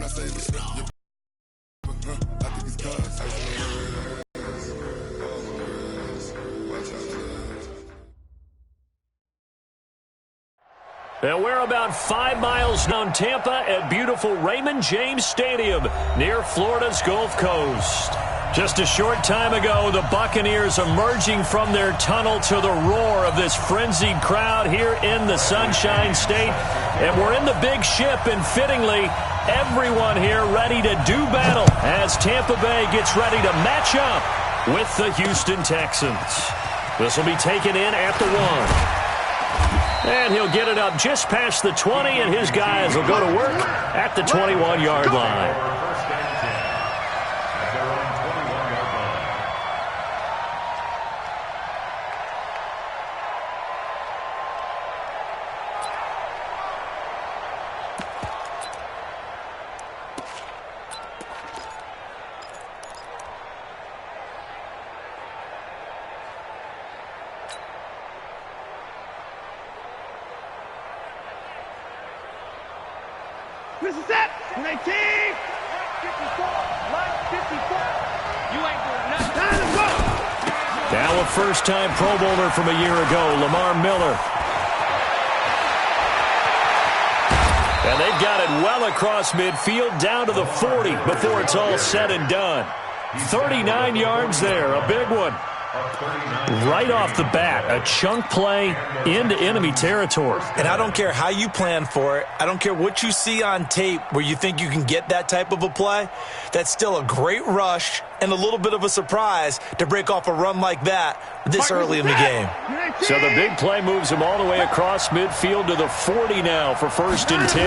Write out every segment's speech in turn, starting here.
And we're about 5 miles down Tampa at beautiful Raymond James Stadium near Florida's Gulf Coast. Just a short time ago, the Buccaneers emerging from their tunnel to the roar of this frenzied crowd here in the Sunshine State. And we're in the big ship, and fittingly, everyone here ready to do battle as Tampa Bay gets ready to match up with the Houston Texans. This will be taken in at the 1. And he'll get it up just past the 20, and his guys will go to work at the 21-yard line. This is it. 19. 54. Line 54. You ain't doing nothing. Time to go. Now a first-time Pro Bowler from a year ago, Lamar Miller. And they've got it well across midfield, down to the 40 before it's all said and done. 39 yards there, a big one. Right off the bat, a chunk play into enemy territory. And I don't care how you plan for it. I don't care what you see on tape where you think you can get that type of a play. That's still a great rush and a little bit of a surprise to break off a run like that this early in the game. So the big play moves him all the way across midfield to the 40 now for 1st and 10.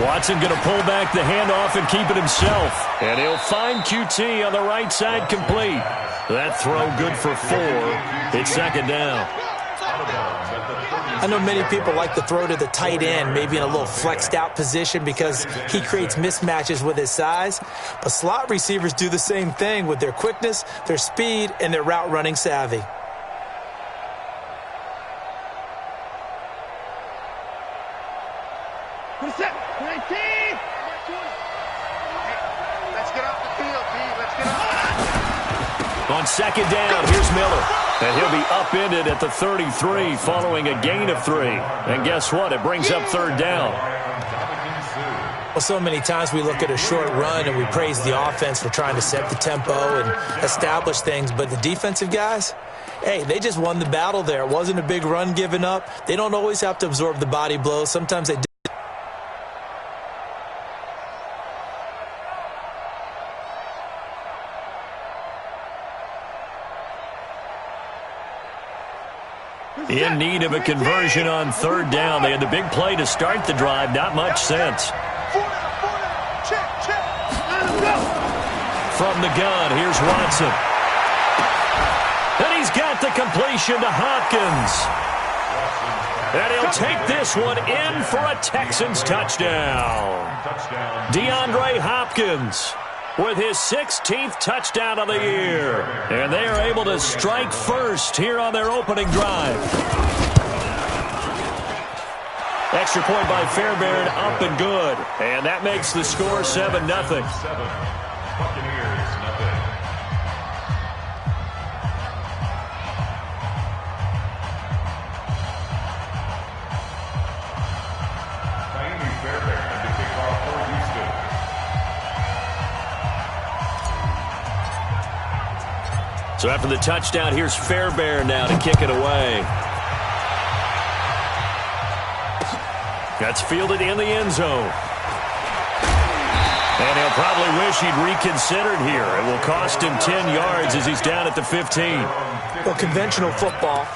Watson going to pull back the handoff and keep it himself. And he'll find QT on the right side complete. That throw good for 4. It's 2nd down. I know many people like to throw to the tight end, maybe in a little flexed out position because he creates mismatches with his size. But slot receivers do the same thing with their quickness, their speed, and their route running savvy. What's that? 19. Let's get off the field, B. Let's get off. On 2nd down, here's Miller. And he'll be upended at the 33 following a gain of 3. And guess what? It brings up 3rd down. Well, so many times we look at a short run and we praise the offense for trying to set the tempo and establish things. But the defensive guys, hey, they just won the battle there. It wasn't a big run given up. They don't always have to absorb the body blows. Sometimes they do. In need of a conversion on 3rd down. They had the big play to start the drive. Not much sense. From the gun, here's Watson. And he's got the completion to Hopkins. And he'll take this one in for a Texans touchdown. DeAndre Hopkins with his 16th touchdown of the year. And they are able to strike first here on their opening drive. Extra point by Fairbairn, up and good. And that makes the score 7-0. Buccaneers, nothing. Miami Fairbairn to kick off for Houston. So after the touchdown, here's Fairbairn now to kick it away. That's fielded in the end zone. And he'll probably wish he'd reconsidered here. It will cost him 10 yards as he's down at the 15. Well, conventional football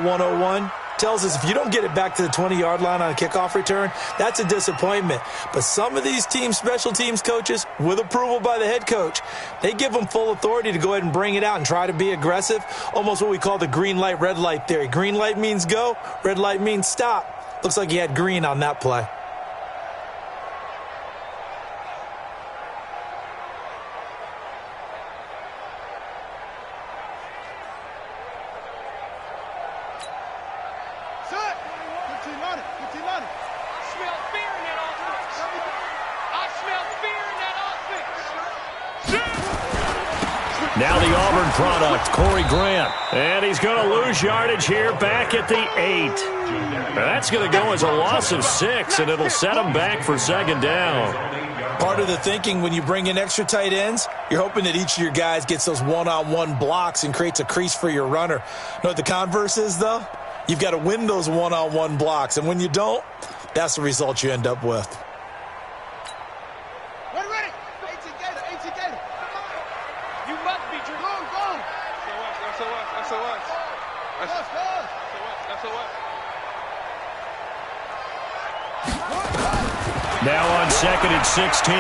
101, tells us if you don't get it back to the 20-yard line on a kickoff return, that's a disappointment. But some of these special teams coaches, with approval by the head coach, they give them full authority to go ahead and bring it out and try to be aggressive, almost what we call the green light, red light theory. Green light means go, red light means stop. Looks like he had green on that play. Now the Auburn product, Corey Grant. And he's going to lose yardage here back at the 8. Now that's going to go as a loss of 6, and it'll set him back for second down. Part of the thinking when you bring in extra tight ends, you're hoping that each of your guys gets those one-on-one blocks and creates a crease for your runner. You know what the converse is, though? You've got to win those one-on-one blocks, and when you don't, that's the result you end up with. Ready. 18 Gator. You must be Drew. Go. SOS. Now on 2nd and 16,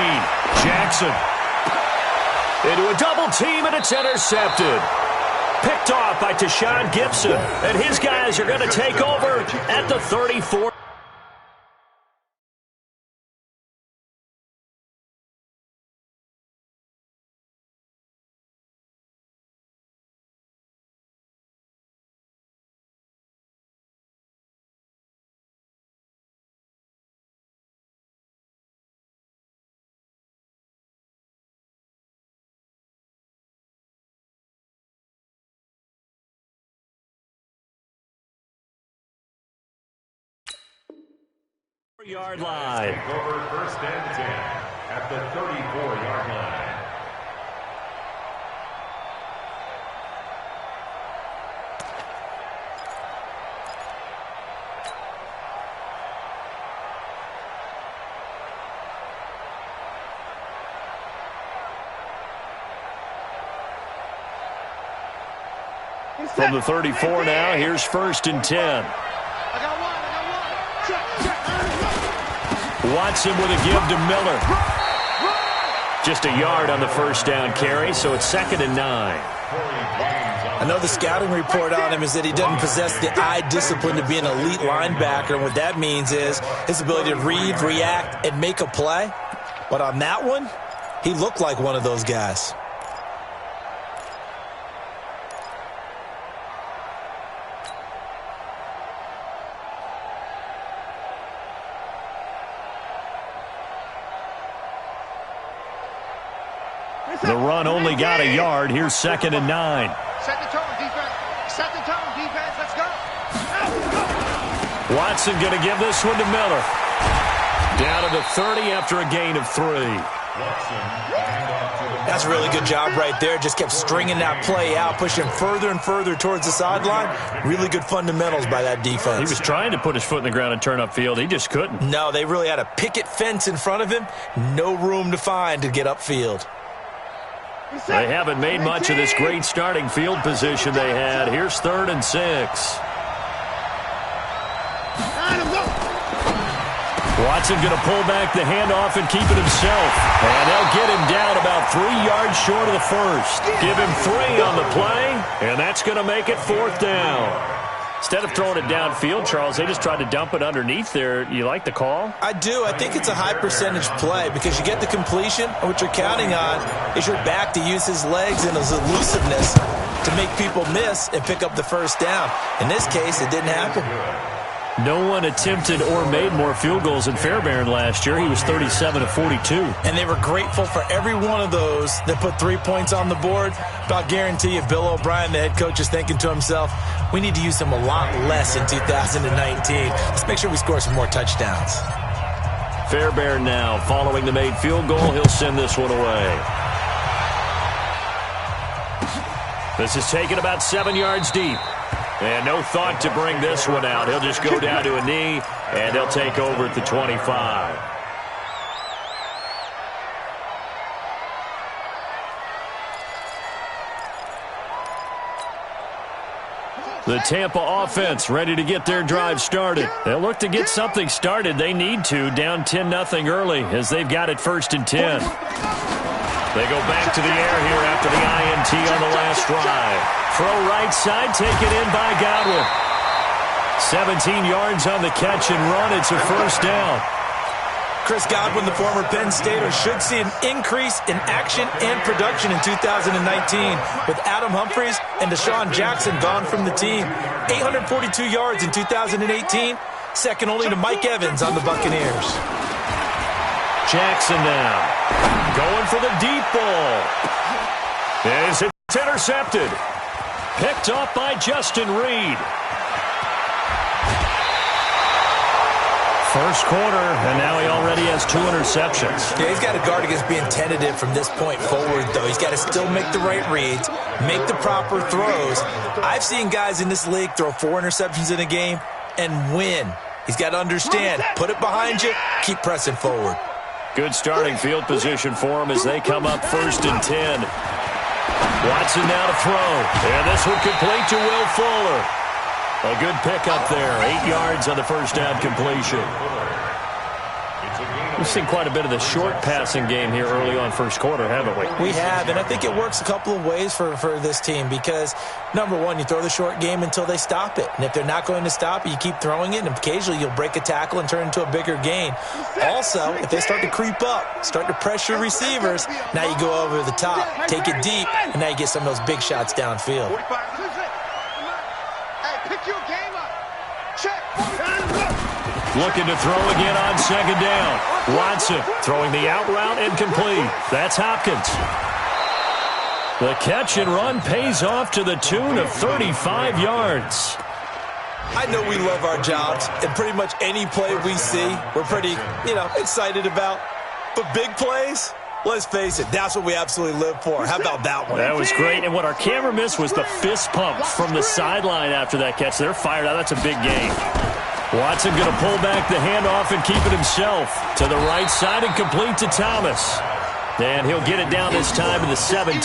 Jackson. Into a double team, and it's intercepted. Picked off by Tashawn Gibson, and his guys are going to take over at the 34. Yard line. Over 1st and 10 at the 34-yard line. From the 34 now, here's 1st and 10. Watson with a give to Miller. Just a yard on the first down carry, so it's 2nd and 9. I know the scouting report on him is that he doesn't possess the eye discipline to be an elite linebacker, and what that means is his ability to read, react, and make a play. But on that one, he looked like one of those guys. The run only got a yard. Here's 2nd and 9. Set the tone, defense. Let's go. Watson going to give this one to Miller. Down to the 30 after a gain of 3. That's a really good job right there. Just kept stringing that play out, pushing further and further towards the sideline. Really good fundamentals by that defense. He was trying to put his foot in the ground and turn upfield. He just couldn't. No, they really had a picket fence in front of him. No room to find to get upfield. They haven't made much of this great starting field position they had. Here's 3rd and 6. Watson going to pull back the handoff and keep it himself. And they'll get him down about 3 yards short of the first. Give him 3 on the play, and that's going to make it 4th down. Instead of throwing it downfield, Charles, they just tried to dump it underneath there. You like the call? I do. I think it's a high-percentage play because you get the completion, and what you're counting on is your back to use his legs and his elusiveness to make people miss and pick up the first down. In this case, it didn't happen. No one attempted or made more field goals than Fairbairn last year. He was 37 of 42. And they were grateful for every one of those that put 3 points on the board. But I'll guarantee you, Bill O'Brien, the head coach, is thinking to himself, we need to use them a lot less in 2019. Let's make sure we score some more touchdowns. Fairbairn now, following the made field goal, he'll send this one away. This is taken about 7 yards deep. And no thought to bring this one out. He'll just go down to a knee, and they'll take over at the 25. The Tampa offense ready to get their drive started. They'll look to get something started. They need to, down 10-0 early as they've got it 1st and 10. They go back to the air here after the INT on the last drive. Throw right side, taken in by Godwin. 17 yards on the catch and run. It's a 1st down. Chris Godwin, the former Penn Stater, should see an increase in action and production in 2019 with Adam Humphries and Deshaun Jackson gone from the team. 842 yards in 2018, second only to Mike Evans on the Buccaneers. Jackson now going for the deep ball. As it's It's intercepted. Picked off by Justin Reed. First quarter, and now he already has 2 interceptions. Yeah, he's got to guard against being tentative from this point forward, though. He's got to still make the right reads, make the proper throws. I've seen guys in this league throw 4 interceptions in a game and win. He's got to understand, put it behind you, keep pressing forward. Good starting field position for him as they come up 1st and 10. Watson now to throw, and this one complete to Will Fuller. A good pickup there, 8 yards on the first down completion. We've seen quite a bit of the short passing game here early on first quarter, haven't we? We have, and I think it works a couple of ways for this team because, number one, you throw the short game until they stop it. And if they're not going to stop it, you keep throwing it, and occasionally you'll break a tackle and turn it into a bigger gain. Also, if they start to creep up, start to pressure receivers, now you go over the top, take it deep, and now you get some of those big shots downfield. Looking to throw again on 2nd down. Watson throwing the out route incomplete. That's Hopkins. The catch and run pays off to the tune of 35 yards. I know we love our jobs, and pretty much any play we see, we're pretty, excited about. But big plays, let's face it, that's what we absolutely live for. How about that one? That was great, and what our camera missed was the fist pumps from the sideline after that catch. They're fired out. That's a big game. Watson going to pull back the handoff and keep it himself. To the right side and complete to Thomas. And he'll get it down this time to the 17.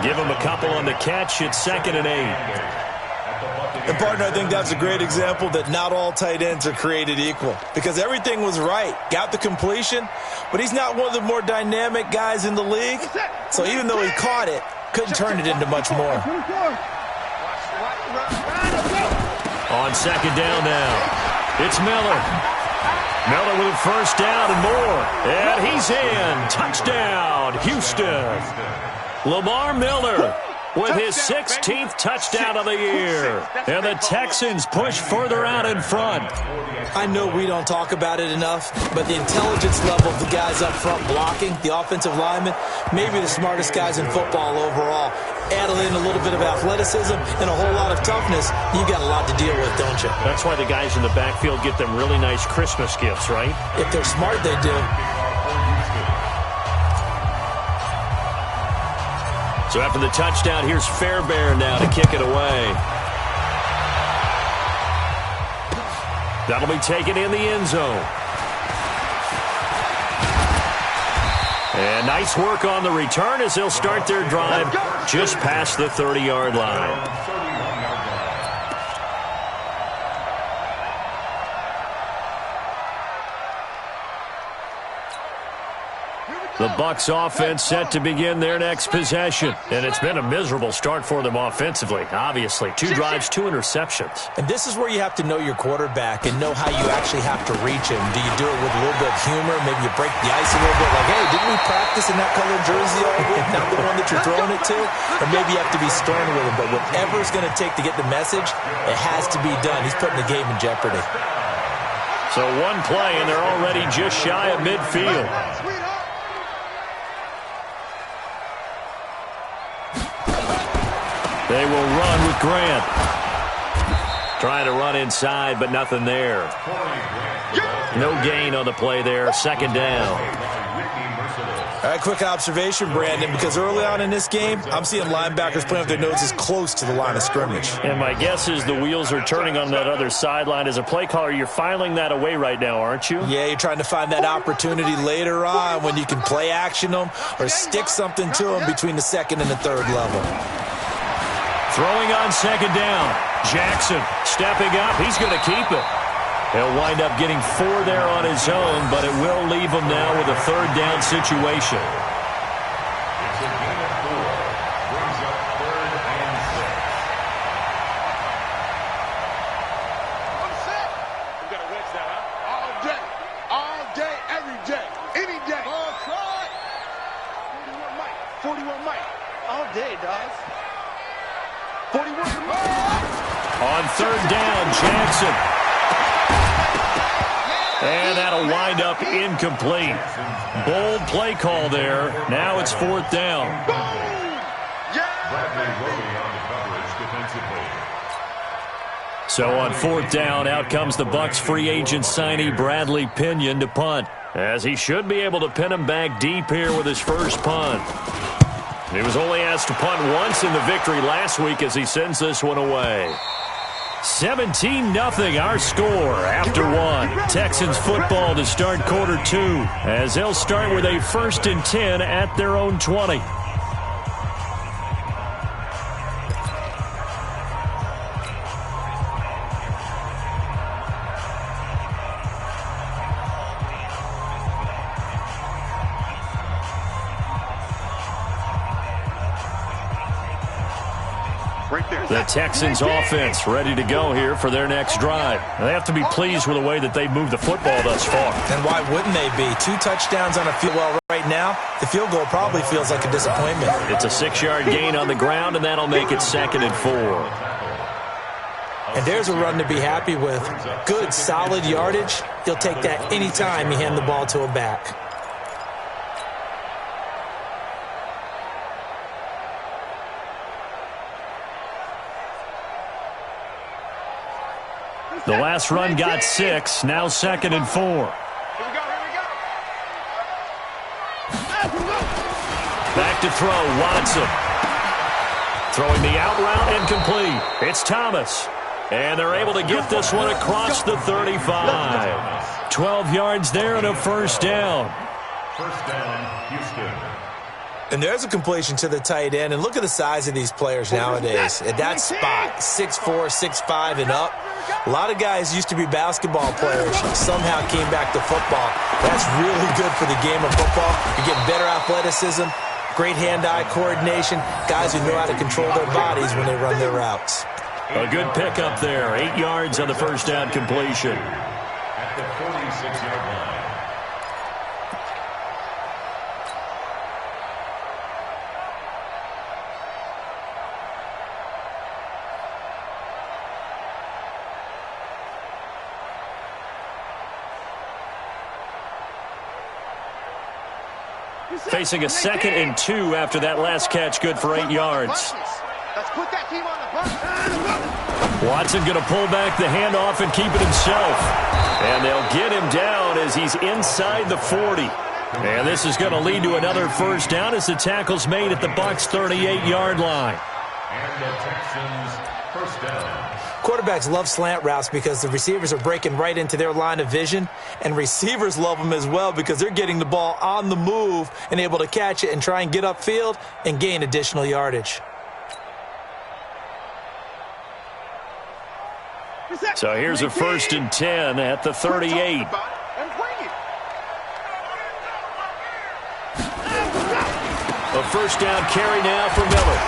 Give him a couple on the catch. It's 2nd and 8. And, partner, I think that's a great example that not all tight ends are created equal. Because everything was right. Got the completion, but he's not one of the more dynamic guys in the league. So even though he caught it, couldn't turn it into much more. On 2nd down now, it's Miller. Miller with a first down and more. And he's in. Touchdown, Houston. Lamar Miller with his 16th touchdown of the year. And the Texans push further out in front. I know we don't talk about it enough, but the intelligence level of the guys up front blocking, the offensive linemen, maybe the smartest guys in football overall. Add in a little bit of athleticism and a whole lot of toughness, you got a lot to deal with, don't you? That's why the guys in the backfield get them really nice Christmas gifts, right? If they're smart, they do. So after the touchdown, here's Fairbairn now to kick it away. That'll be taken in the end zone. And nice work on the return as they'll start their drive just past the 30-yard line. The Bucs offense set to begin their next possession. And it's been a miserable start for them offensively, obviously. 2 drives, 2 interceptions. And this is where you have to know your quarterback and know how you actually have to reach him. Do you do it with a little bit of humor? Maybe you break the ice a little bit like, hey, didn't we practice in that colored jersey all week? Not the one that you're throwing it to? Or maybe you have to be stern with him. But whatever it's going to take to get the message, it has to be done. He's putting the game in jeopardy. So one play, and they're already just shy of midfield. They will run with Grant. Trying to run inside, but nothing there. No gain on the play there. 2nd down. All right, quick observation, Brandon, because early on in this game, I'm seeing linebackers playing with their noses close to the line of scrimmage. And my guess is the wheels are turning on that other sideline. As a play caller, you're filing that away right now, aren't you? Yeah, you're trying to find that opportunity later on when you can play action them or stick something to them between the 2nd and the 3rd level. Throwing on 2nd down. Jackson stepping up. He's going to keep it. He'll wind up getting 4 there on his own, but it will leave him now with a 3rd down situation. It's a gain of 4. Brings up 3rd and 6. We got to wedge that, huh? All day, every day, any day. Ball caught. 41 Mike. All day, dogs. 41 Mike. On 3rd down, Jackson. And that'll wind up incomplete. Bold play call there. Now it's 4th down. Yeah. Bradley Roby on the coverage defensively. So on 4th down, out comes the Bucs free agent signee Bradley Pinion to punt, as he should be able to pin him back deep here with his first punt. He was only asked to punt once in the victory last week as he sends this one away. 17-0 our score after one. Texans football to start quarter 2 as they'll start with a 1st and 10 at their own 20. The Texans offense ready to go here for their next drive. They have to be pleased with the way that they've moved the football thus far. And why wouldn't they be? 2 touchdowns on a field. Well, right now, the field goal probably feels like a disappointment. It's a 6-yard gain on the ground, and that'll make it 2nd and 4. And there's a run to be happy with. Good, solid yardage. You'll take that anytime you hand the ball to a back. The last run got 6, now 2nd and 4. Here we go. Back to throw, Watson. Throwing the out route incomplete. It's Thomas. And they're able to get this one across the 35. 12 yards there and a 1st down. 1st down, Houston. And there's a completion to the tight end. And look at the size of these players nowadays. At that spot, 6'4", 6'5", and up. A lot of guys used to be basketball players, somehow came back to football. That's really good for the game of football. You're getting better athleticism, great hand-eye coordination, guys who know how to control their bodies when they run their routes. A good pickup there, 8 yards on the 1st down completion. At the 46-yard line. Facing a 2nd and 2 after that last catch, good for 8 yards. Let's put that team on the bus. Watson going to pull back the handoff and keep it himself. And they'll get him down as he's inside the 40. And this is going to lead to another 1st down as the tackle's made at the Bucs' 38-yard line. And the Texans 1st down. Quarterbacks love slant routes because the receivers are breaking right into their line of vision, and receivers love them as well because they're getting the ball on the move and able to catch it and try and get upfield and gain additional yardage. So here's a 1st and 10 at the 38. A 1st down carry now for Miller.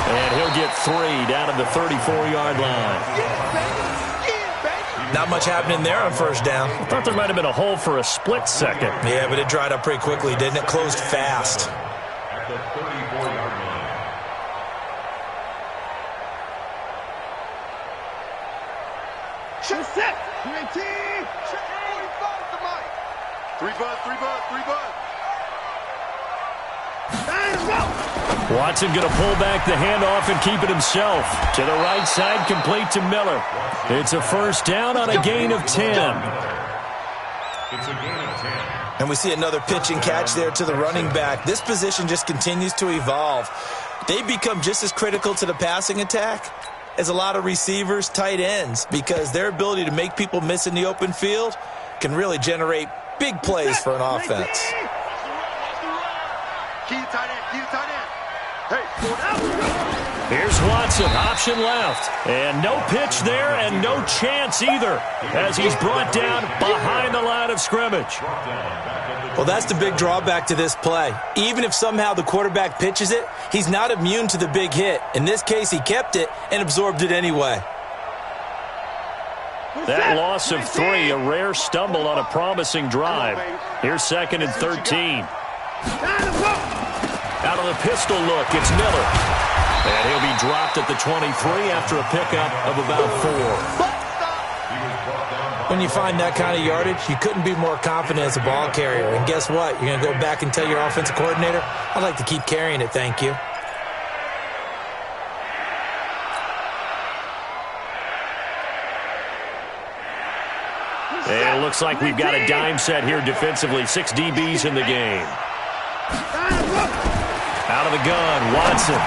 And he'll get 3 down at the 34-yard line. Not much happening there on 1st down. I thought there might have been a hole for a split second. Yeah, but it dried up pretty quickly, didn't it? Closed fast. At the 34-yard line. Shut set. 19. Shut 45 to Mike. 3 bud. Watson going to pull back the handoff and keep it himself. To the right side, complete to Miller. It's a 1st down on a gain of 10. It's a gain of 10. And we see another pitch and catch there to the running back. This position just continues to evolve. They become just as critical to the passing attack as a lot of receivers, tight ends, because their ability to make people miss in the open field can really generate big plays for an offense. Key tight end. Hey, here's Watson, option left. And no pitch there and no chance either as he's brought down behind the line of scrimmage. Well, that's the big drawback to this play. Even if somehow the quarterback pitches it, he's not immune to the big hit. In this case, he kept it and absorbed it anyway. That loss of 3, a rare stumble on a promising drive. Here's 2nd and 13. Out of the pistol look, it's Miller. And he'll be dropped at the 23 after a pickup of about 4. When you find that kind of yardage, you couldn't be more confident as a ball carrier. And guess what? You're going to go back and tell your offensive coordinator, I'd like to keep carrying it, thank you. looks like we've got a dime set here defensively. 6 DBs in the game. Out of the gun, Watson.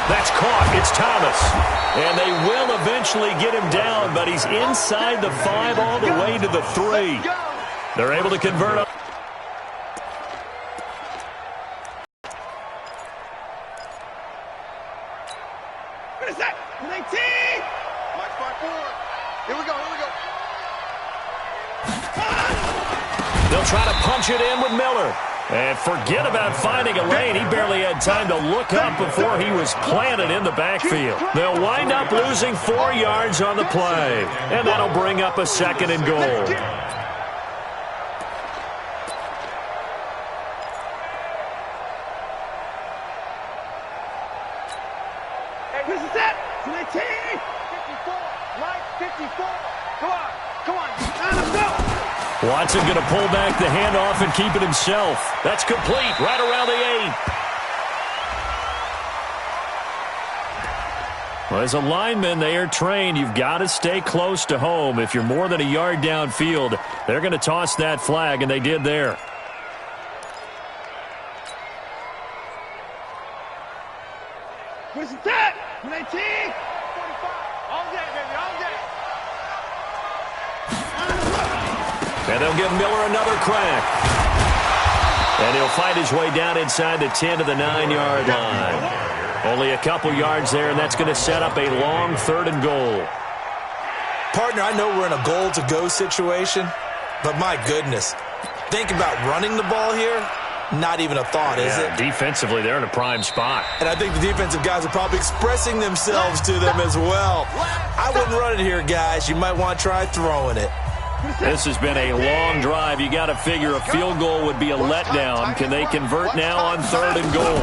That's caught. It's Thomas. And they will eventually get him down, but he's inside the 5 all the way to the 3. They're able to convert up. What is that? 19! Mike 5-4. Here we go, here we go. They'll try to punch it in with Miller. And forget about finding a lane. He barely had time to look up before he was planted in the backfield. They'll wind up losing 4 yards on the play. And that'll bring up a 2nd and goal. Hey, this is it. 19! 54. Mike 54. Come on, come on. Let's go. Watson going to pull back the handoff and keep it himself. That's complete right around the 8. Well, as a lineman, they are trained. You've got to stay close to home. If you're more than a yard downfield, they're going to toss that flag, and they did there. What is that? 19! 45. All day, baby, all day. And they'll give Miller another crack. And he'll fight his way down inside the 10 to the 9-yard line. Only a couple yards there, and that's going to set up a long 3rd and goal. Partner, I know we're in a goal-to-go situation, but my goodness, think about running the ball here. Not even a thought, is it? Defensively, they're in a prime spot. And I think the defensive guys are probably expressing themselves to them as well. I wouldn't run it here, guys. You might want to try throwing it. This has been a long drive. You got to figure a field goal would be a letdown. Can they convert now on 3rd and goal?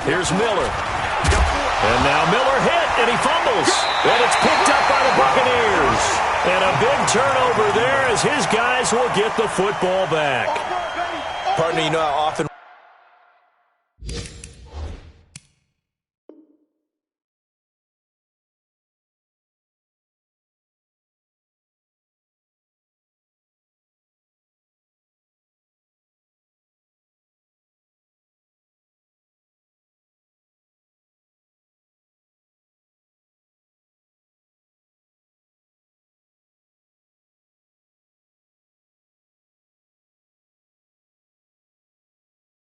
Here's Miller. And now Miller hit, and he fumbles. And it's picked up by the Buccaneers. And a big turnover there as his guys will get the football back. Partner, you know how often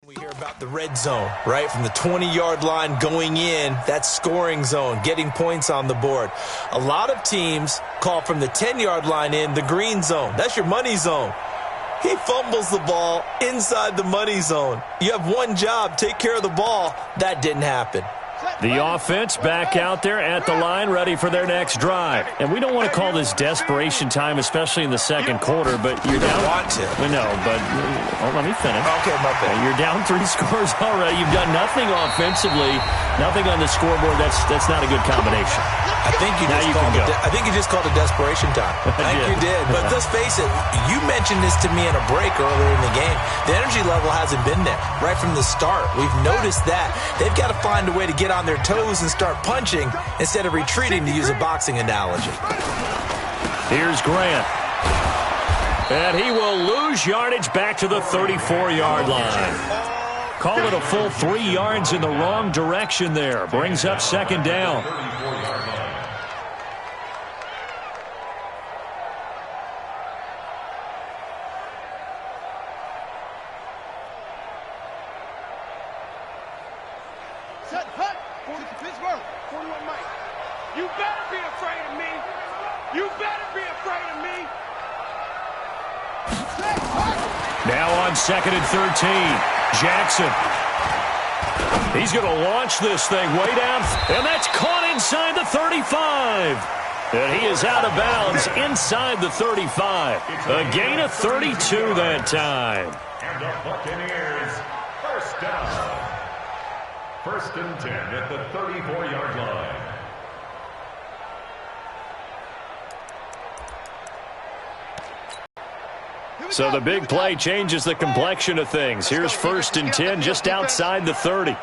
we hear about the red zone, right? From the 20-yard line going in, that's scoring zone, getting points on the board. A lot of teams call from the 10-yard line in the green zone. That's your money zone. He fumbles the ball inside the money zone. You have one job, take care of the ball. That didn't happen. The offense back out there at the line, ready for their next drive. And we don't want to call this desperation time, especially in the 2nd quarter, but you're down. Want to. No, but let me finish. Okay, my bad. You're down 3 scores already. You've done nothing offensively, nothing on the scoreboard. That's not a good combination. I think you just called it desperation time. I think you did. But let's face it, you mentioned this to me in a break earlier in the game. The energy level hasn't been there right from the start. We've noticed that. They've got to find a way to get on their toes and start punching instead of retreating, to use a boxing analogy. Here's Grant. And he will lose yardage back to the 34-yard line. Call it a full 3 yards in the wrong direction there. Brings up 2nd down. Set, hut. 40 to Pittsburgh. 41 Mike. You better be afraid of me. You better be afraid of me. Set, hut. Now on 2nd and 13. Jackson. He's going to launch this thing way down. And that's caught inside the 35. And he is out of bounds inside the 35. A gain of 32 that time. And the Buccaneers, 1st down. 1st and 10 at the 34-yard line. So the big play changes the complexion of things. Here's 1st and 10 just outside the 30.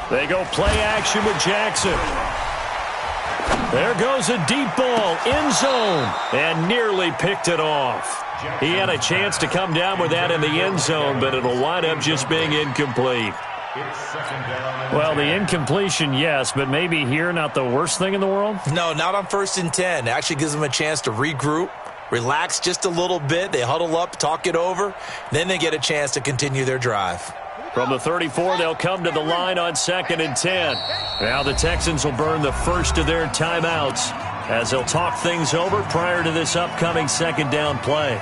They go play action with Jackson. There goes a deep ball, end zone, and nearly picked it off. He had a chance to come down with that in the end zone, but it'll wind up just being incomplete. Well, the incompletion, yes, but maybe here not the worst thing in the world? No, not on 1st and 10. It actually gives them a chance to regroup, relax just a little bit. They huddle up, talk it over. Then they get a chance to continue their drive. From the 34, they'll come to the line on 2nd and 10. Now the Texans will burn the first of their timeouts as they'll talk things over prior to this upcoming 2nd down play.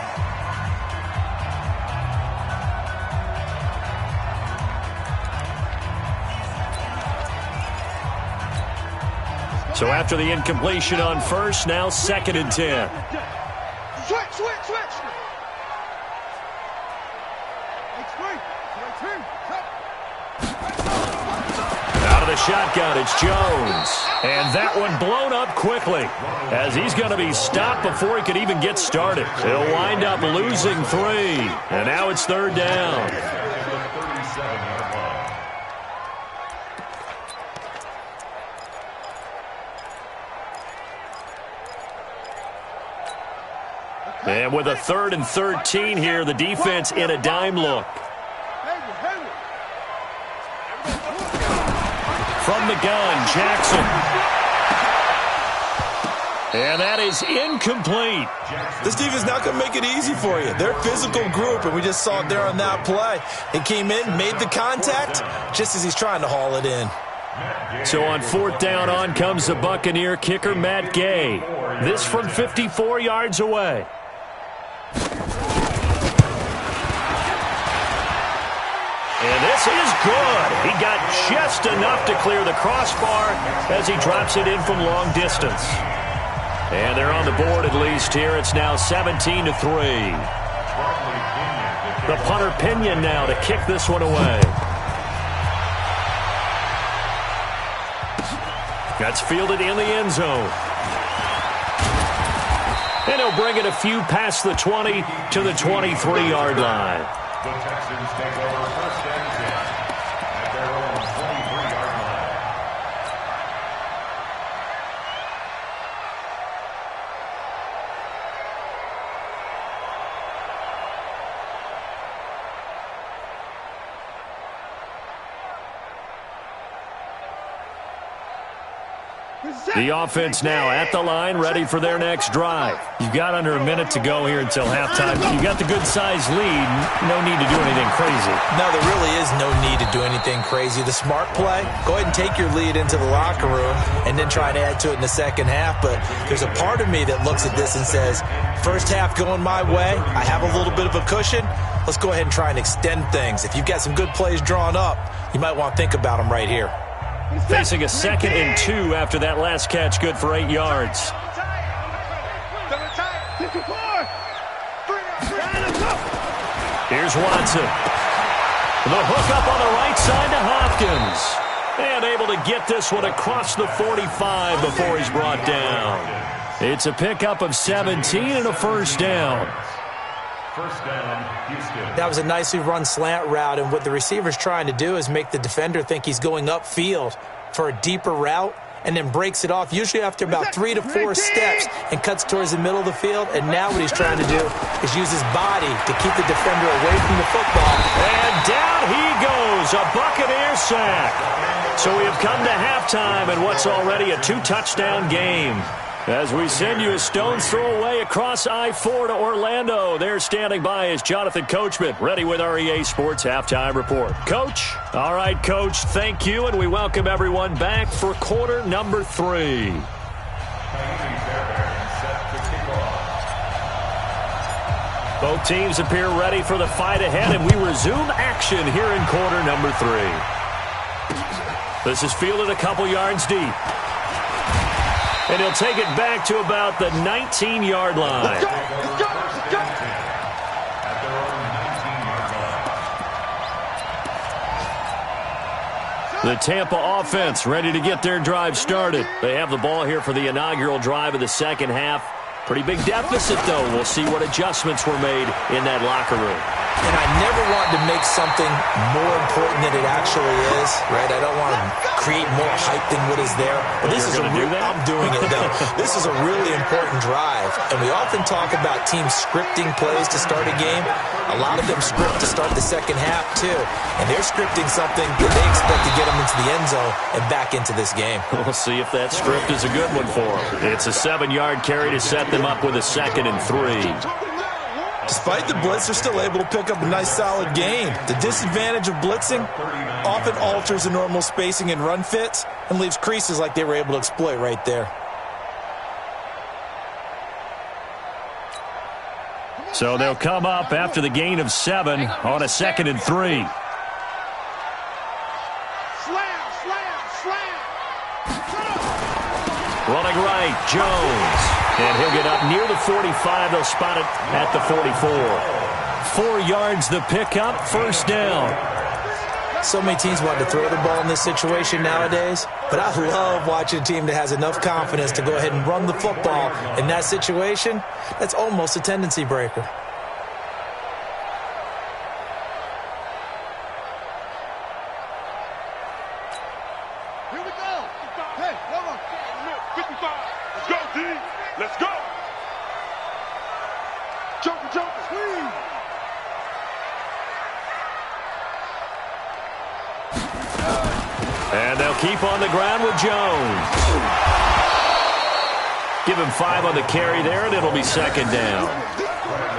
So after the incompletion on 1st, now 2nd and 10. Switch. Out of the shotgun, it's Jones. And that one blown up quickly as he's going to be stopped before he could even get started. He'll wind up losing 3. And now it's 3rd down. And with a 3rd and 13 here, the defense in a dime look. From the gun, Jackson. And that is incomplete. This defense not going to make it easy for you. They're a physical group, and we just saw it there on that play. He came in, made the contact, just as he's trying to haul it in. So on 4th down, on comes the Buccaneer kicker, Matt Gay. This from 54 yards away. And this is good. He got just enough to clear the crossbar as he drops it in from long distance. And they're on the board at least here. It's now 17-3. The punter Pinion now to kick this one away. That's fielded in the end zone. And he'll bring it a few past the 20 to the 23-yard line. The Texans take over 1st and 10 at their own 23-yard line. The offense now at the line, ready for their next drive. You've got under a minute to go here until halftime. You got the good-sized lead. No need to do anything crazy. No, there really is no need to do anything crazy. The smart play, go ahead and take your lead into the locker room and then try and add to it in the second half. But there's a part of me that looks at this and says, first half going my way, I have a little bit of a cushion. Let's go ahead and try and extend things. If you've got some good plays drawn up, you might want to think about them right here. Facing a 2nd and 2 after that last catch, good for 8 yards. Here's Watson. The hook up on the right side to Hopkins. And able to get this one across the 45 before he's brought down. It's a pickup of 17 and a 1st down. 1st down, Houston. That was a nicely run slant route, and what the receiver's trying to do is make the defender think he's going upfield for a deeper route and then breaks it off, usually after about 3 to 4 steps, and cuts towards the middle of the field. And now what he's trying to do is use his body to keep the defender away from the football. And down he goes, a Buccaneer sack. So we have come to halftime in what's already a 2-touchdown game. As we send you a stone's throw away across I-4 to Orlando. There standing by is Jonathan Coachman, ready with our EA Sports Halftime Report. Coach? All right, Coach, thank you, and we welcome everyone back for quarter number 3. Both teams appear ready for the fight ahead, and we resume action here in quarter number 3. This is fielded a couple yards deep. And he'll take it back to about the 19-yard line. Let's go. Let's go. Let's go. At their own 19-yard line. The Tampa offense ready to get their drive started. They have the ball here for the inaugural drive of the second half. Pretty big deficit, though. We'll see what adjustments were made in that locker room. And I never want to make something more important than it actually is, right? I don't want to create more hype than what is there. But this is I'm doing it, though. This is a really important drive. And we often talk about teams scripting plays to start a game. A lot of them script to start the second half, too. And they're scripting something that they expect to get them into the end zone and back into this game. We'll see if that script is a good one for them. It's a 7-yard carry to set them up with a 2nd and 3. Despite the blitz, they're still able to pick up a nice, solid gain. The disadvantage of blitzing often alters the normal spacing and run fits and leaves creases like they were able to exploit right there. So they'll come up after the gain of 7 on a 2nd and 3. Running right, Jones. And he'll get up near the 45. They'll spot it at the 44. 4 yards the pickup, 1st down. So many teams want to throw the ball in this situation nowadays, but I love watching a team that has enough confidence to go ahead and run the football in that situation. That's almost a tendency breaker. And they'll keep on the ground with Jones. Give him 5 on the carry there, and it'll be 2nd down.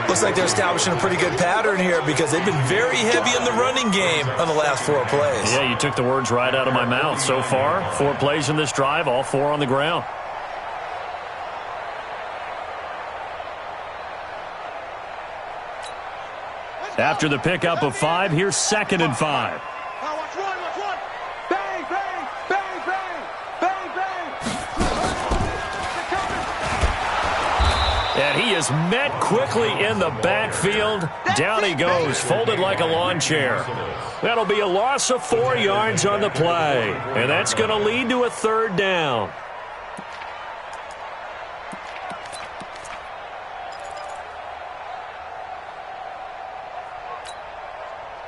Looks like they're establishing a pretty good pattern here because they've been very heavy in the running game on the last 4 plays. Yeah, you took the words right out of my mouth. So far, 4 plays in this drive, all 4 on the ground. After the pickup of 5, here's 2nd and 5. And he is met quickly in the backfield. Down he goes, folded like a lawn chair. That'll be a loss of 4 yards on the play. And that's going to lead to a 3rd down.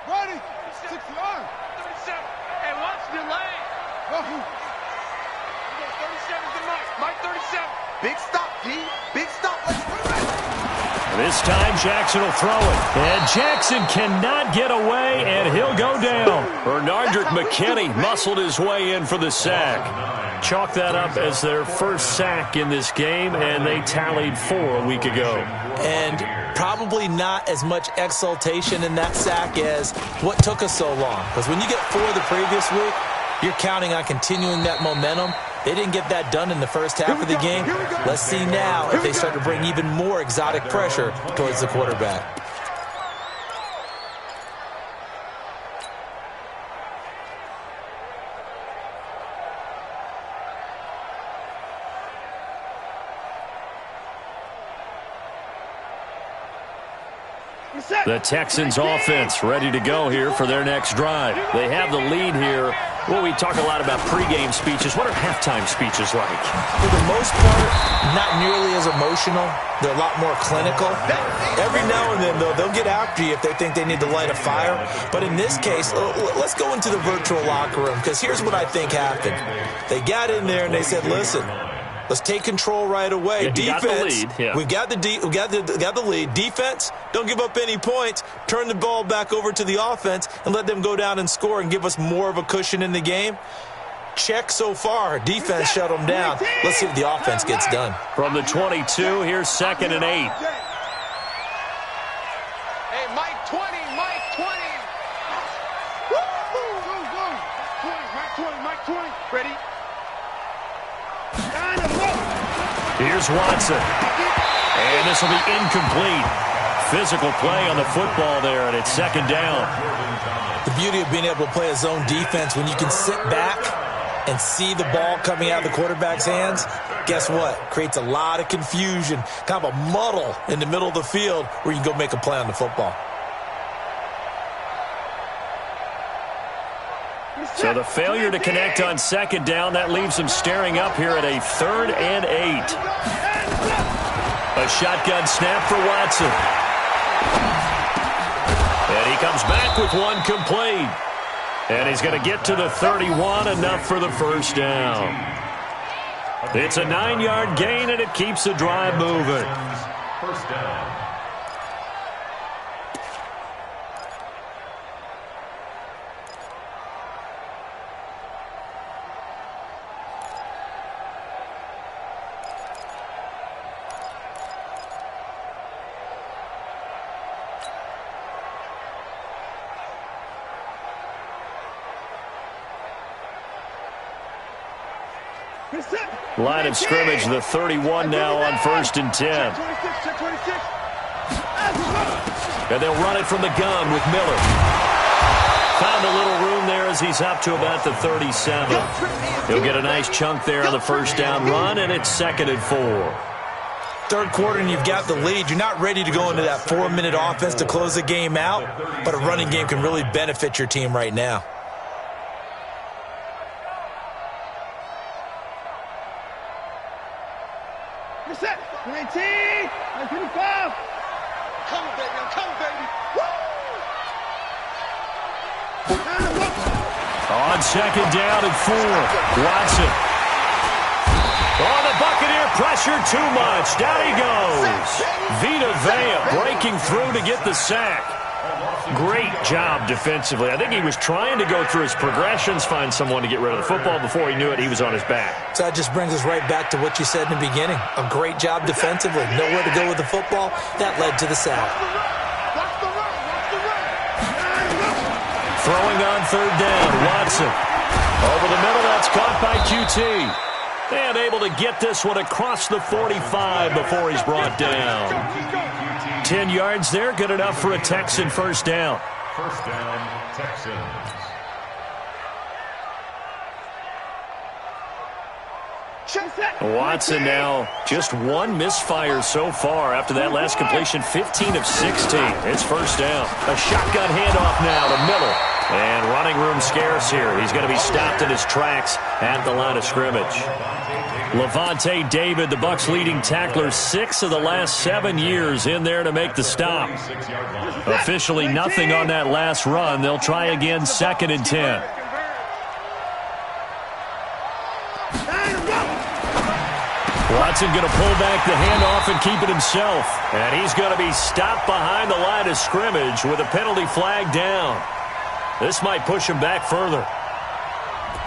Ready? 6 yards. 37. Hey, watch the lane. 37's the Mike. Mike 37. Big stop, D. Big stop. This time Jackson will throw it. And Jackson cannot get away, and he'll go down. Bernardrick McKinney muscled his way in for the sack. Chalk that up as their first sack in this game, and they tallied 4 a week ago. And probably not as much exultation in that sack as what took us so long. Because when you get 4 the previous week, you're counting on continuing that momentum. They didn't get that done in the first half of the game. Let's see now if they start to bring even more exotic pressure towards the quarterback. The Texans offense ready to go here for their next drive. They have the lead here. Well, we talk a lot about pregame speeches. What are halftime speeches like? For the most part, not nearly as emotional. They're a lot more clinical. Every now and then, though, they'll get after you if they think they need to light a fire. But in this case, let's go into the virtual locker room, because here's what I think happened. They got in there and they said, listen, let's take control right away. Yeah, defense, got the lead. Yeah. We've got the lead. Defense, don't give up any points. Turn the ball back over to the offense and let them go down and score and give us more of a cushion in the game. Check so far. Defense shut them down. Let's see if the offense gets done. From the 22, here's 2nd and 8. Hey, Mike 20, Mike 20. Woo! Go, go. 20, Mike 20. Ready? Here's Watson. And this will be incomplete. Physical play on the football there, and it's 2nd down. The beauty of being able to play a zone defense when you can sit back and see the ball coming out of the quarterback's hands, guess what? Creates a lot of confusion, kind of a muddle in the middle of the field where you can go make a play on the football. So the failure to connect on 2nd down, that leaves them staring up here at a 3rd and 8. A shotgun snap for Watson. And he comes back with one complete. And he's going to get to the 31, enough for the first down. It's a 9-yard gain, and it keeps the drive moving. First down. Line of scrimmage, the 31 now on 1st and 10. And they'll run it from the gun with Miller. Found a little room there as he's up to about the 37. He'll get a nice chunk there on the first down run, and it's 2nd and 4. Third quarter and you've got the lead. You're not ready to go into that 4-minute offense to close the game out, but a running game can really benefit your team right now. Set. 19. 25. Come, baby. I'm coming, baby. On 2nd down and 4. Watson. Oh, the Buccaneer pressure too much. Down he goes. Vita Vea breaking through to get the sack. Great job defensively. I think he was trying to go through his progressions, find someone to get rid of the football. Before he knew it, he was on his back. So that just brings us right back to what you said in the beginning. A great job defensively. Nowhere to go with the football. That led to the sack. Throwing on 3rd down. Watson. Over the middle. That's caught by QT. And able to get this one across the 45 before he's brought down. 10 yards there, good enough for a Texan first down. First down, Texans. Watson now just one misfire so far after that last completion, 15 of 16. It's first down. A shotgun handoff now to Miller. And running room scarce here. He's going to be stopped in his tracks at the line of scrimmage. Levante David, the Bucs' leading tackler, 6 of the last 7 years in there to make the stop. Officially nothing on that last run. They'll try again, 2nd and 10. Watson going to pull back the handoff and keep it himself. And he's going to be stopped behind the line of scrimmage with a penalty flag down. This might push him back further.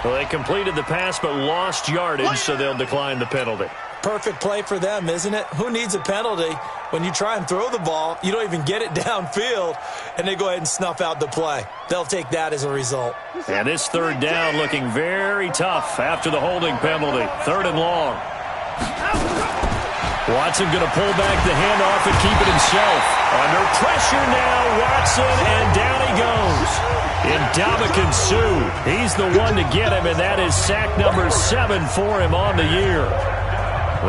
Well, they completed the pass but lost yardage, so they'll decline the penalty. Perfect play for them, isn't it? Who needs a penalty when you try and throw the ball, you don't even get it downfield, and they go ahead and snuff out the play. They'll take that as a result. And this 3rd down looking very tough after the holding penalty. 3rd and long. Watson going to pull back the handoff and keep it himself. Under pressure now, Watson, and down he goes. Ndamukong Suh, he's the one to get him, and that is sack number 7 for him on the year.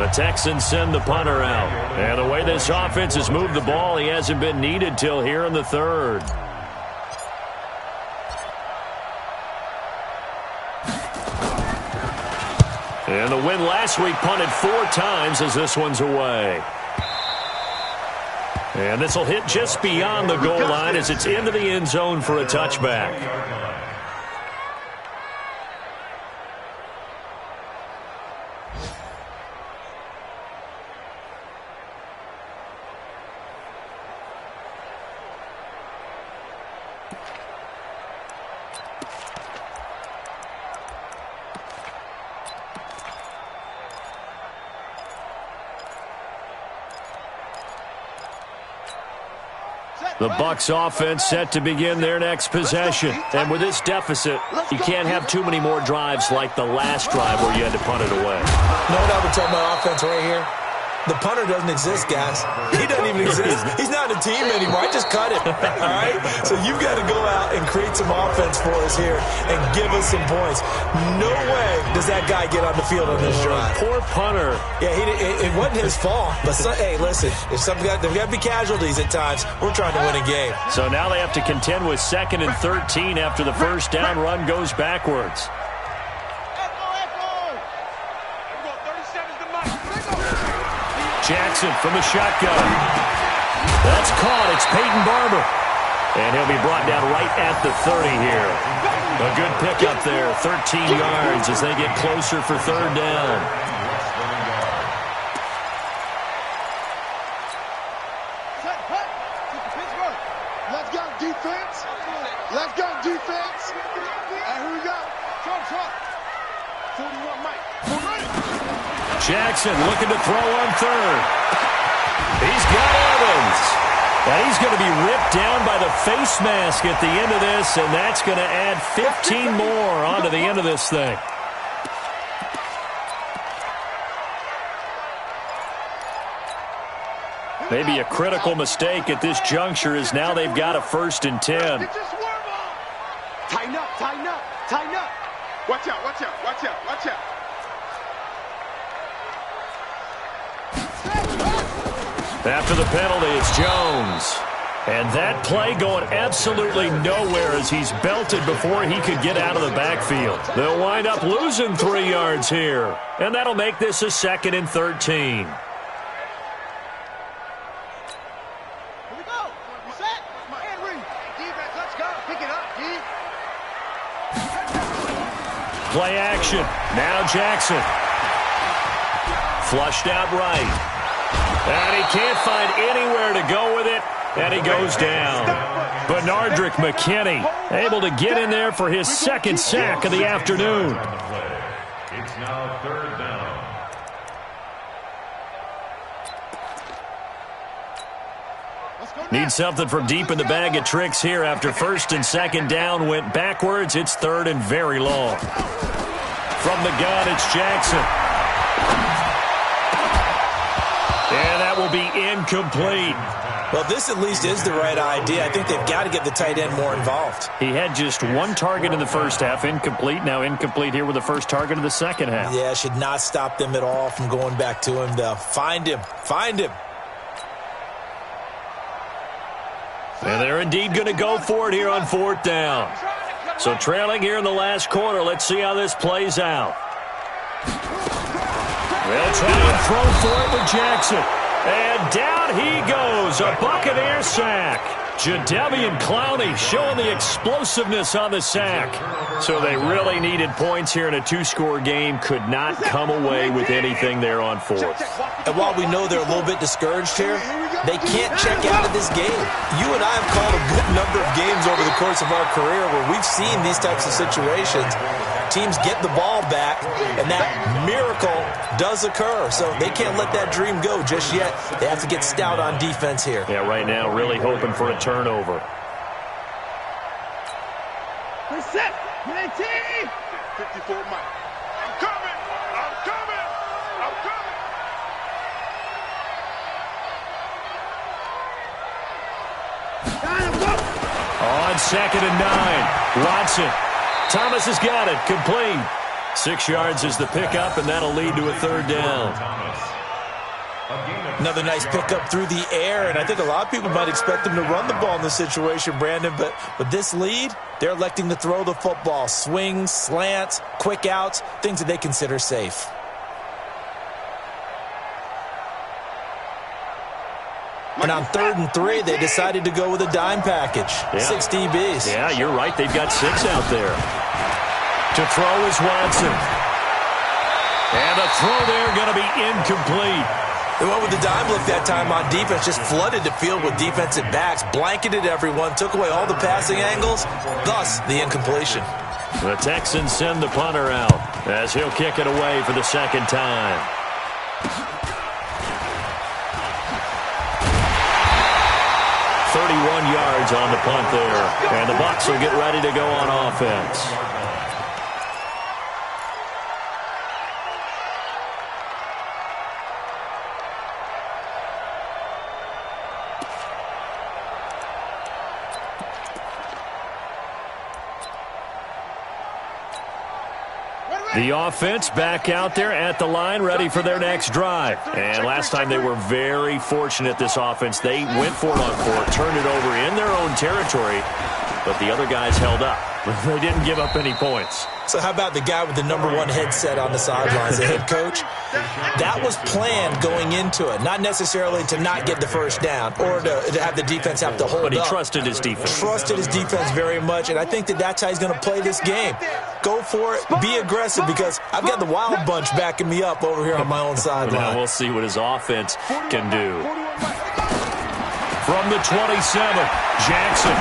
The Texans send the punter out. And the way this offense has moved the ball, he hasn't been needed till here in the 3rd. And the win last week punted 4 times as this one's away. And this will hit just beyond the goal line as it's into the end zone for a touchback. The Bucs offense set to begin their next possession. And with this deficit, you can't have too many more drives like the last drive where you had to punt it away. You know what I would tell my offense right here? The punter doesn't exist, guys. He doesn't even exist. He's not a team anymore. I just cut him. All right? So you've got to go out and create some offense for us here and give us some points. No way does that guy get on the field on this drive. Poor punter. Yeah, it wasn't his fault. But, hey, listen, if there's got to be casualties at times. We're trying to win a game. So now they have to contend with 2nd and 13 after the first down run goes backwards. Jackson from the shotgun. That's caught. It's Peyton Barber. And he'll be brought down right at the 30 here. A good pickup there, 13 yards as they get closer for third down. Set, hut. Pittsburgh. Let's go, defense. Let's go, defense. And here we go. Trump. 41 Mike. Jackson looking to throw on third. He's got Evans. And he's going to be ripped down by the face mask at the end of this, and that's going to add 15 more onto the end of this thing. Maybe a critical mistake at this juncture is now they've got a 1st and 10. Tighten up, tighten up, tighten up. Watch out, watch out, watch out, watch out. After the penalty, it's Jones. And that play going absolutely nowhere as he's belted before he could get out of the backfield. They'll wind up losing 3 yards here. And that'll make this a 2nd and 13. Here we go. Set. And read. Defense, let's go. Pick it up, D. Play action. Now Jackson. Flushed out right. And he can't find anywhere to go with it, and he goes down. Bernardrick McKinney able to get in there for his 2nd sack of the afternoon. It's now 3rd down. Need something from deep in the bag of tricks here after 1st and 2nd down went backwards. It's 3rd and very long. From the gun, it's Jackson. And that will be incomplete. Well, this at least is the right idea. I think they've got to get the tight end more involved. He had just 1 target in the first half, incomplete. Now incomplete here with the first target of the second half. Yeah, should not stop them at all from going back to him, though. Find him. Find him. And they're indeed going to go for it here on 4th down. So trailing here in the last quarter. Let's see how this plays out. They'll try and throw for it with Jackson. And down he goes. A Buccaneer sack. Jadeveon Clowney showing the explosiveness on the sack. So they really needed points here in a 2-score game. Could not come away with anything there on 4th. And while we know they're a little bit discouraged here, they can't check out of this game. You and I have called a good number of games over the course of our career where we've seen these types of situations. Teams get the ball back, and that miracle does occur. So they can't let that dream go just yet. They have to get stout on defense here. Yeah, right now really hoping for a turnover. Set. 19. 54 Mike. I'm coming. I'm coming. I'm coming. On 2nd and 9. Watson. Thomas has got it. Complete. 6 yards is the pickup, and that'll lead to a 3rd down. Another nice pickup through the air, and I think a lot of people might expect them to run the ball in this situation, Brandon, but with this lead, they're electing to throw the football. Swings, slants, quick outs, things that they consider safe. And on 3rd and 3, they decided to go with a dime package. Yeah. 6 DBs. Yeah, you're right. They've got 6 out there. To throw is Watson. And the throw there going to be incomplete. They went with the dime look that time on defense, just flooded the field with defensive backs, blanketed everyone, took away all the passing angles, thus the incompletion. The Texans send the punter out as he'll kick it away for the 2nd time. Yards on the punt there. And the Bucs will get ready to go on offense. The offense back out there at the line, ready for their next drive. And last time they were very fortunate, this offense. They went for it on 4th, turned it over in their own territory, but the other guys held up. They didn't give up any points. So how about the guy with the #1 headset on the sidelines, the head coach? That was planned going into it, not necessarily to not get the first down or to have the defense have to hold up. But he trusted his defense. Trusted his defense very much, and I think that's how he's going to play this game. Go for it, be aggressive, because I've got the Wild Bunch backing me up over here on my own sideline. Now we'll see what his offense can do. From the 27, Jackson.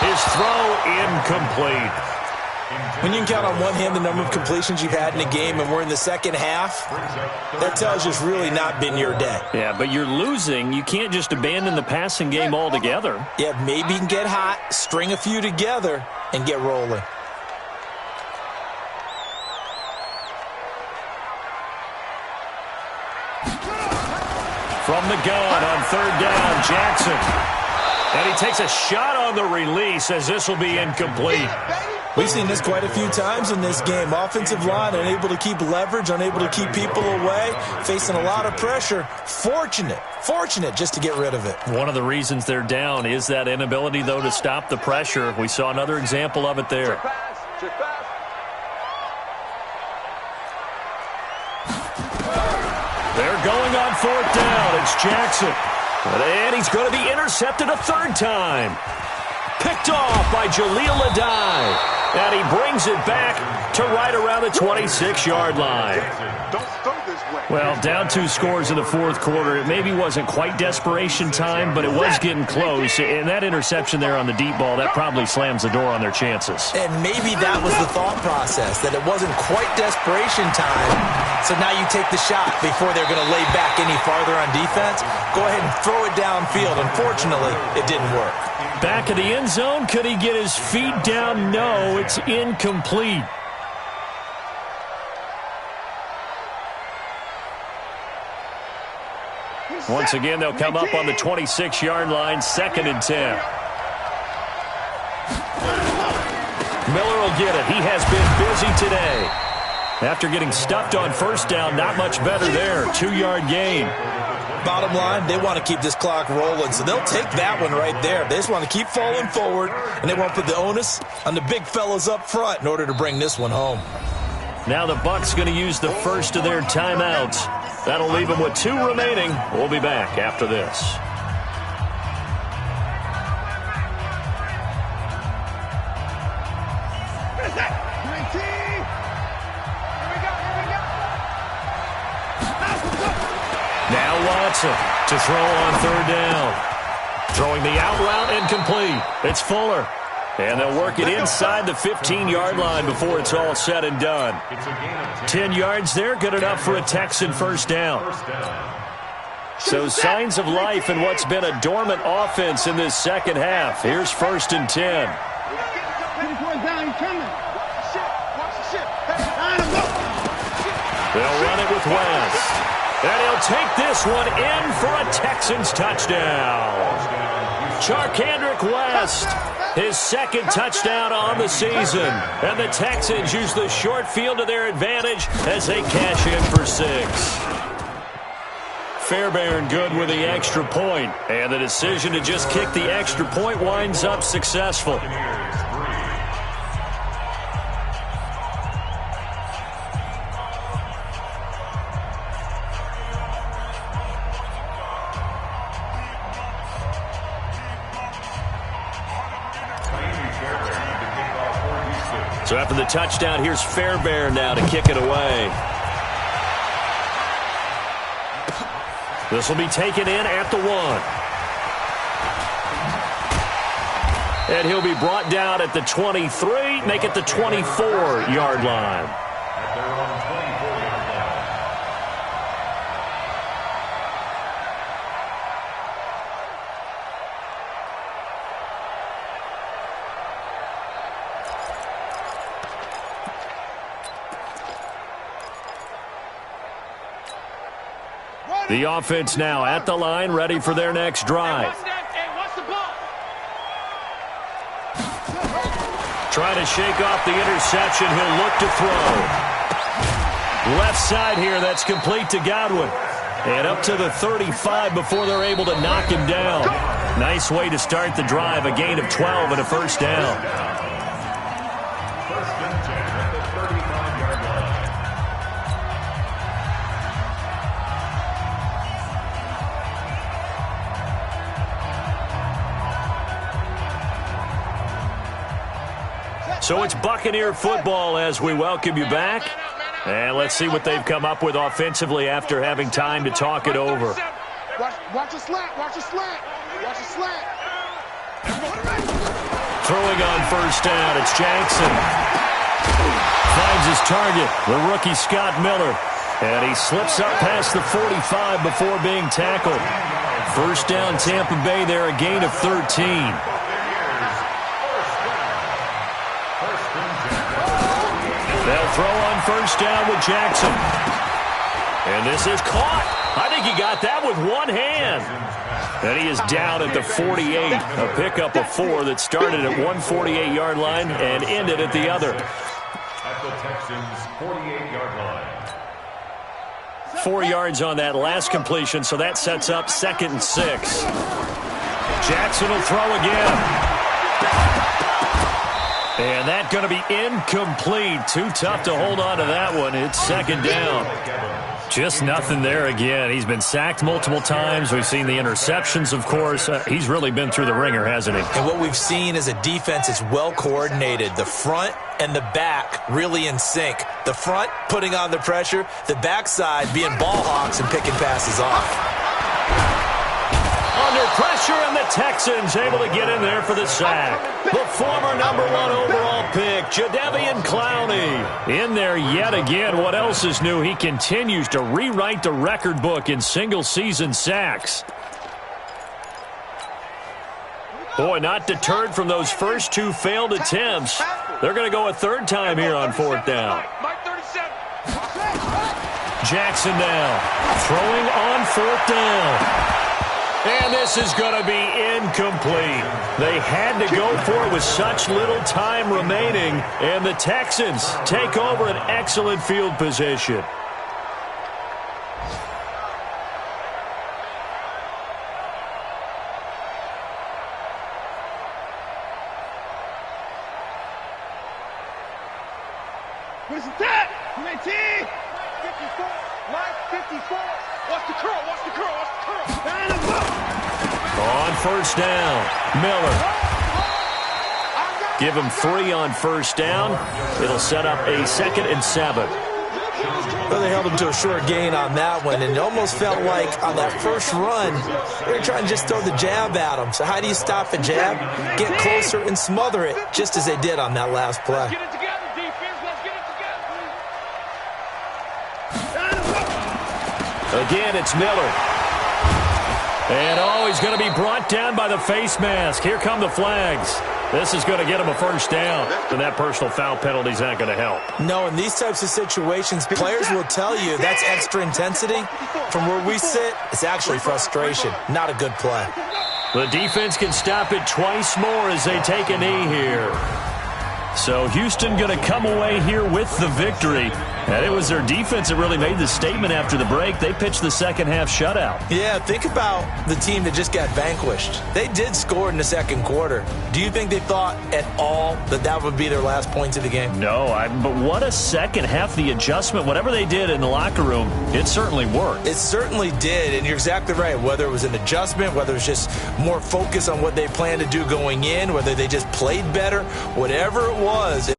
His throw incomplete. When you can count on one hand the number of completions you've had in a game and we're in the second half, that tells you it's really not been your day. Yeah, but you're losing. You can't just abandon the passing game altogether. Yeah, maybe you can get hot, string a few together, and get rolling. From the gun on 3rd down, Jackson. And he takes a shot on the release as this will be incomplete. We've seen this quite a few times in this game. Offensive line unable to keep leverage, unable to keep people away, facing a lot of pressure. Fortunate just to get rid of it. One of the reasons they're down is that inability, though, to stop the pressure. We saw another example of it there. They're going on 4th down. It's Jackson. And he's going to be intercepted a 3rd time. Picked off by Jaleel Adai. And he brings it back to right around the 26-yard line. Well, down 2 scores in the 4th quarter. It maybe wasn't quite desperation time, but it was getting close. And that interception there on the deep ball, that probably slams the door on their chances. And maybe that was the thought process, that it wasn't quite desperation time. So now you take the shot before they're going to lay back any farther on defense. Go ahead and throw it downfield. Unfortunately, it didn't work. Back of the end zone. Could he get his feet down? No, it's incomplete. Once again, they'll come up on the 26-yard line, 2nd and 10. Miller will get it. He has been busy today. After getting stuffed on 1st down, not much better there. 2-yard gain. Bottom line, they want to keep this clock rolling, so they'll take that one right there. They just want to keep falling forward, and they want to put the onus on the big fellas up front in order to bring this one home. Now the Bucs going to use the first of their timeouts. That'll leave them with 2 remaining. We'll be back after this. Now Watson to throw on 3rd down. Throwing the out route incomplete. It's Fuller. And they'll work it inside the 15-yard line before it's all said and done. 10 yards there, good enough for a Texan 1st down. So signs of life in what's been a dormant offense in this second half. Here's 1st and 10. They'll run it with West. And he'll take this one in for a Texans touchdown. Charkandrick West, his 2nd touchdown on the season. And the Texans use the short field to their advantage as they cash in for 6. Fairbairn good with the extra point. And the decision to just kick the extra point winds up successful. So after the touchdown, here's Fairbairn now to kick it away. This will be taken in at the 1. And he'll be brought down at the 23, make it the 24-yard line. The offense now at the line, ready for their next drive. Trying to shake off the interception. He'll look to throw. Left side here, that's complete to Godwin. And up to the 35 before they're able to knock him down. Nice way to start the drive, a gain of 12 and a first down. First and 10 at the 35-yard line. So it's Buccaneer football as we welcome you back. And let's see what they've come up with offensively after having time to talk it over. Watch a slant. Watch a slant. Watch a slant. Throwing on first down, it's Jackson. Finds his target, the rookie Scott Miller. And he slips up past the 45 before being tackled. First down, Tampa Bay there, a gain of 13. They'll throw on first down with Jackson. And this is caught. I think he got that with one hand. And he is down at the 48. A pickup of 4 that started at 148-yard line and ended at the other. At the Texans' 48-yard line. 4 yards on that last completion, so that sets up 2nd and 6. Jackson will throw again. And that's going to be incomplete. Too tough to hold on to that one. It's 2nd down. Just nothing there again. He's been sacked multiple times. We've seen the interceptions, of course. He's really been through the ringer, hasn't he? And what we've seen is a defense that's well coordinated. The front and the back really in sync. The front putting on the pressure. The backside being ball hawks and picking passes off. Under pressure, and the Texans able to get in there for the sack. The former number 1 overall pick, Jadeveon Clowney, in there yet again. What else is new? He continues to rewrite the record book in single-season sacks. Boy, not deterred from those first 2 failed attempts. They're going to go a 3rd time here on 4th down. Jackson now, throwing on 4th down. And this is going to be incomplete. They had to go for it with such little time remaining. And the Texans take over an excellent field position. Where's the tap? 19. 54. Line 54. Watch the curl. Watch the curl. Watch the curl. On first down, Miller. Give him 3 on first down. It'll set up a 2nd and 7. Well, they held him to a short gain on that one, and it almost felt like on that first run, they were trying to just throw the jab at him. So how do you stop a jab? Get closer and smother it, just as they did on that last play. Get it together, defense. Let's get it together. Again, it's Miller. And, he's going to be brought down by the face mask. Here come the flags. This is going to get him a first down. And that personal foul penalty is not going to help. No, in these types of situations, players will tell you that's extra intensity. From where we sit, it's actually frustration. Not a good play. The defense can stop it twice more as they take a knee here. So Houston going to come away here with the victory. And it was their defense that really made the statement after the break. They pitched the second half shutout. Yeah, think about the team that just got vanquished. They did score in the second quarter. Do you think they thought at all that that would be their last points of the game? No, but what a second half. The adjustment, whatever they did in the locker room, it certainly worked. It certainly did, and you're exactly right. Whether it was an adjustment, whether it was just more focus on what they planned to do going in, whether they just played better, whatever it was.